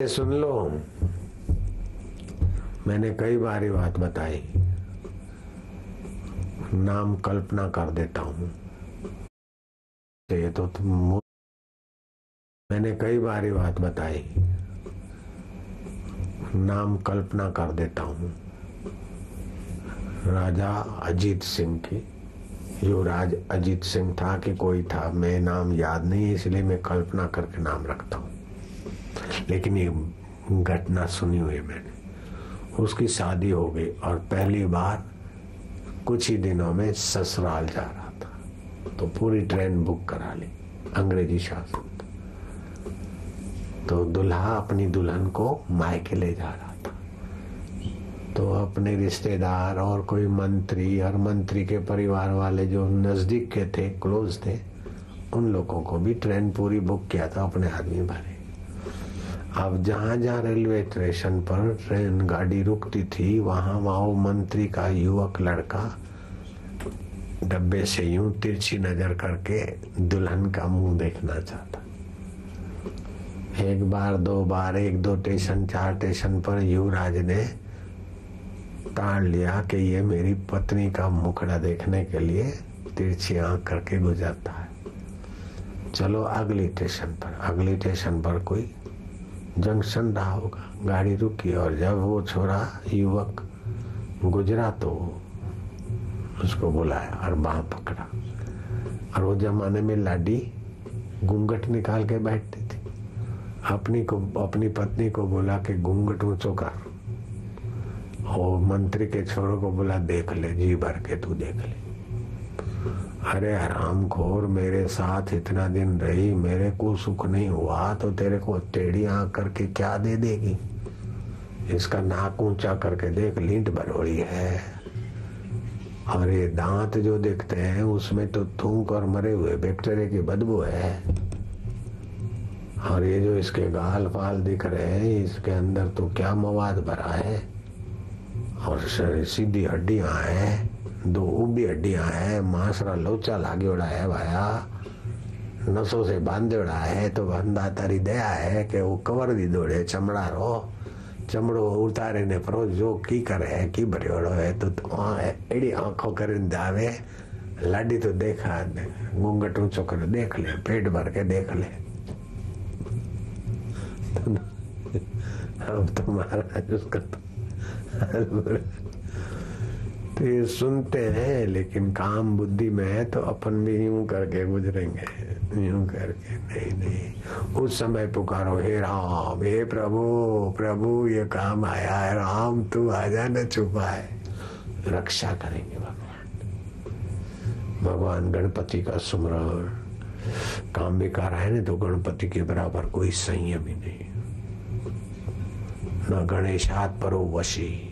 सुन लो, मैंने कई बार ये बात बताई, नाम कल्पना कर देता हूँ। ये तो मैंने कई बार ये बात बताई, नाम कल्पना कर देता हूँ। राजा अजीत सिंह की, युवराज अजीत सिंह था कि कोई था, मैं नाम याद नहीं, इसलिए मैं कल्पना करके नाम रखता हूँ। लेकिन ये घटना सुनी हुई है मैंने। उसकी शादी हो गई और पहली बार कुछ ही दिनों में ससुराल जा रहा था, तो पूरी ट्रेन बुक करा ली, अंग्रेजी शासन। तो दुल्हा अपनी दुल्हन को मायके ले जा रहा था, तो अपने रिश्तेदार और कोई मंत्री और मंत्री के परिवार वाले जो नजदीक के थे, क्लोज थे, उन लोगों को भी ट्रेन पूरी बुक किया था, अपने आदमी भरे। अब जहां जहां रेलवे स्टेशन पर ट्रेन गाड़ी रुकती थी, वहां वो मंत्री का युवक लड़का डब्बे से यूं तिरछी नजर करके दुल्हन का मुंह देखना चाहता। एक बार, दो बार, एक दो स्टेशन, चार स्टेशन पर युवराज ने ताड़ लिया कि ये मेरी पत्नी का मुखड़ा देखने के लिए तिरछी आंख करके गुजरता है। चलो अगली स्टेशन पर कोई जंक्शन रहा होगा, गाड़ी रुकी और जब वो छोरा युवक गुजरा तो उसको बुलाया और बांह पकड़ा। और वो जमाने में लाडी घूंघट निकाल के बैठती थी, अपनी पत्नी को बोला कि घूंघट ऊंचो कर। और मंत्री के छोरों को बोला, देख ले, जी भर के तू देख ले। अरे हरामखोर, मेरे साथ इतना दिन रही, मेरे को सुख नहीं हुआ तो तेरे को टेढ़ी आंख करके क्या दे देगी? इसका नाक ऊंचा करके देख, लींट बरोड़ी है, और ये दांत जो दिखते हैं उसमें तो थूक और मरे हुए बैक्टीरिया की बदबू है, और ये जो इसके गाल फाल दिख रहे हैं, इसके अंदर तो क्या मवाद भरा है। और सीधी हड्डियां हैं, दो उबी हड्डियां हैं, मांसरा लोचा लागेड़ा है भाया, नसों से बांधेड़ा है, तो बंदा तारी दया है कि वो कवर दी दौड़े चमड़ा रो, चमड़ो उतारे ने परो जो की करे की भरियोड़ो है, तो एड़ी आंखों कर दावे। लाडी तो देखा, घूंघट ऊंचो कर देख ले, पेट भर के देख ले। अब तो महाराज उसका तो ये सुनते हैं, लेकिन काम बुद्धि में है तो अपन भी यूं करके गुजरेंगे, यूं करके। नहीं, उस समय पुकारो, हे राम, हे प्रभु, प्रभु ये काम आया है, राम तू आजा न छुपाए, रक्षा करेंगे भगवान गणपति का सुमरण। काम बेकार है ना, तो गणपति के बराबर कोई संयम ही नहीं। न गणेशात परो वशी,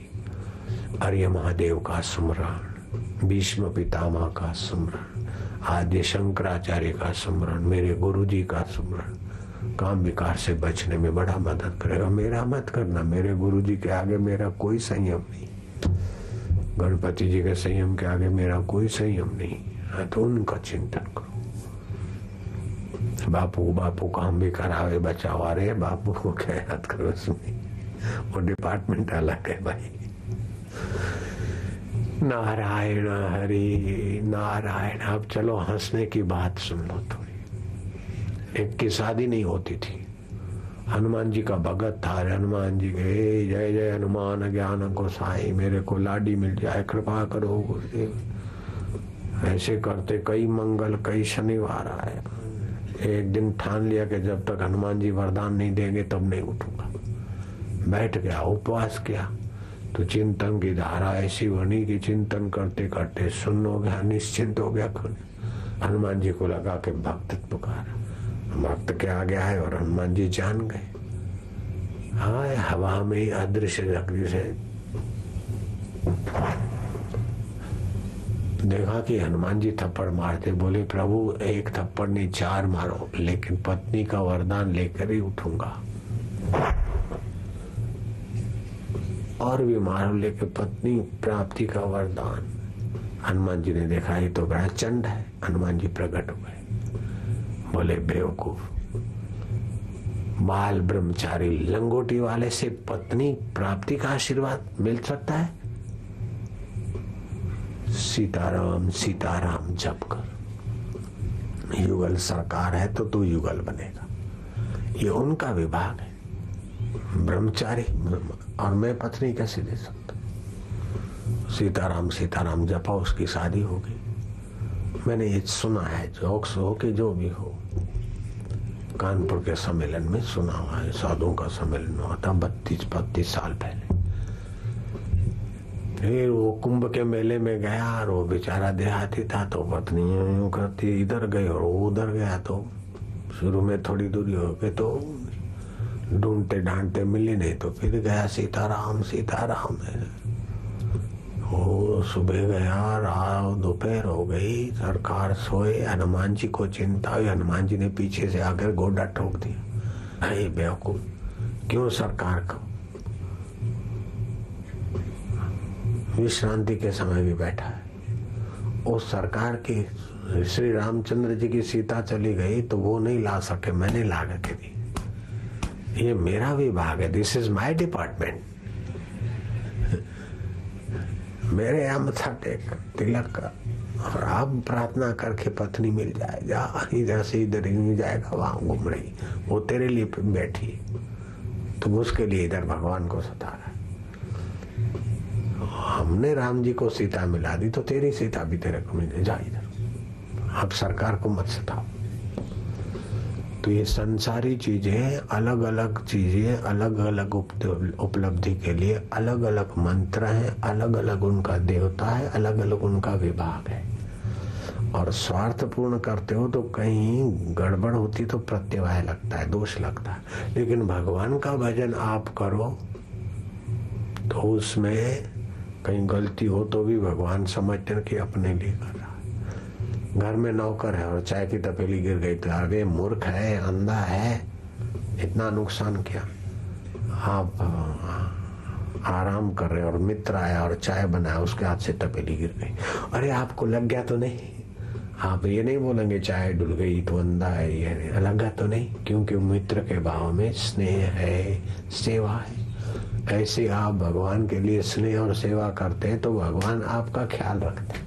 आर्य महादेव का सुमरण, भीष्म पितामह का सुमरण, आद्य शंकराचार्य का सुमरण, मेरे गुरुजी का सुमरण काम विकार से बचने में बड़ा मदद करेगा। मेरा मत करना, मेरे गुरुजी के आगे मेरा कोई संयम नहीं, गणपति जी के संयम के आगे मेरा कोई संयम नहीं। तो उनका चिंतन करो। बापू काम भी करावे बचावा रे, बापू को क्या याद करो, उसमें वो डिपार्टमेंट अलग है भाई। नारायण हरि नारायण। अब चलो हंसने की बात सुन लो थोड़ी। एक की शादी नहीं होती थी, हनुमान जी का भगत था। हनुमान जी के जय जय हनुमान ज्ञान गोसाई, मेरे को लाडी मिल जाए, कृपा करो गुरुदेव। ऐसे करते कई मंगल, कई शनिवार आए। एक दिन ठान लिया कि जब तक हनुमान जी वरदान नहीं देंगे तब नहीं उठूंगा। बैठ गया, उपवास किया, तो चिंतन की धारा ऐसी बनी कि चिंतन करते करते सुन्न हो गया, निश्चिंत हो गया। हनुमान जी को लगा कि भक्त पुकारा, भक्त के आ गया है, और हनुमान जी जान गए। हाँ, हवा में ही अदृश्य शक्ति से देखा कि हनुमान जी थप्पड़ मारते, बोले प्रभु एक थप्पड़ नहीं, चार मारो, लेकिन पत्नी का वरदान लेकर ही उठूंगा। और भी मारो, लेकिन पत्नी प्राप्ति का वरदान। हनुमान जी ने देखा ये तो बड़ा चंड है। हनुमान जी प्रकट हुए, बोले बेवकूफ, बाल ब्रह्मचारी लंगोटी वाले से पत्नी प्राप्ति का आशीर्वाद मिल सकता है? सीताराम सीताराम जप कर। युगल सरकार है तो तू युगल बनेगा, ये उनका विभाग है। ब्रह्मचारी और मैं पत्नी कैसे दे सकता? सीताराम सीताराम जपा, उसकी शादी हो गई। मैंने ये सुना है, जोक्स हो कि जो भी हो, कानपुर के सम्मेलन में सुना हुआ है। साधुओं का सम्मेलन हुआ था 32-35 साल पहले। फिर वो कुंभ के मेले में गया और वो बेचारा देहाती था, तो पत्नी यूं करती इधर गई और वो उधर गया। तो शुरू में थोड़ी दूरी हो गई तो ढूंढते ढांढते मिली नहीं, तो फिर गया सीताराम सीताराम। वो सुबह गया, रात दोपहर हो गई, सरकार सोए, हनुमान जी को चिंता हुई। हनुमान जी ने पीछे से आकर गोडा ठोक दिया, अरे बेवकूफ, क्यों सरकार को विश्रांति के समय भी बैठा है। उस सरकार की श्री रामचंद्र जी की सीता चली गई तो वो नहीं ला सके, मैंने ला के दी। ये मेरा विभाग है, दिस इज माय डिपार्टमेंट। मेरे यहाँ मथा टेक तिलक का, और अब प्रार्थना करके पत्नी मिल जाए, जा इधर से इधर ही नहीं जाएगा, वहां घूम रही, वो तेरे लिए बैठी, तुम उसके लिए इधर भगवान को सता रहा है। हमने राम जी को सीता मिला दी तो तेरी सीता भी तेरे को मिल जा इधर, अब सरकार को मत सताओ। तो ये संसारी चीजें, अलग अलग चीजें, अलग अलग उपलब्धि के लिए अलग अलग मंत्र हैं, अलग अलग उनका देवता है, अलग अलग उनका विभाग है। और स्वार्थ पूर्ण करते हो तो कहीं गड़बड़ होती तो प्रत्यवाय लगता है, दोष लगता है। लेकिन भगवान का भजन आप करो तो उसमें कहीं गलती हो तो भी भगवान समझते हैं कि अपने लिए कर रहा है। घर में नौकर है और चाय की तपेली गिर गई तो अरे मूर्ख है, अंधा है, इतना नुकसान किया। आप आराम कर रहे और मित्र आया और चाय बनाया, उसके हाथ से तपेली गिर गई, अरे आपको लग गया तो नहीं? आप ये नहीं बोलेंगे चाय डुल गई तो अंधा है, ये लगा तो नहीं, क्योंकि मित्र के भाव में स्नेह है, सेवा है। ऐसे आप भगवान के लिए स्नेह और सेवा करते हैं तो भगवान आपका ख्याल रखते हैं।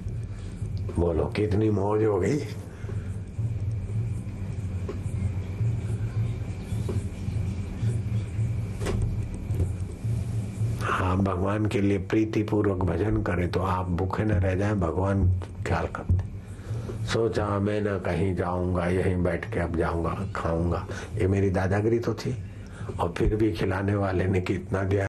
बोलो कितनी मौज हो गई। आप भगवान के लिए प्रीति पूर्वक भजन करें तो आप भूखे न रह जाएं, भगवान ख्याल करते। सोचा मैं न कहीं जाऊंगा, यहीं बैठ के अब जाऊंगा खाऊंगा, ये मेरी दादागिरी तो थी। और फिर भी खिलाने वाले ने कितना दिया।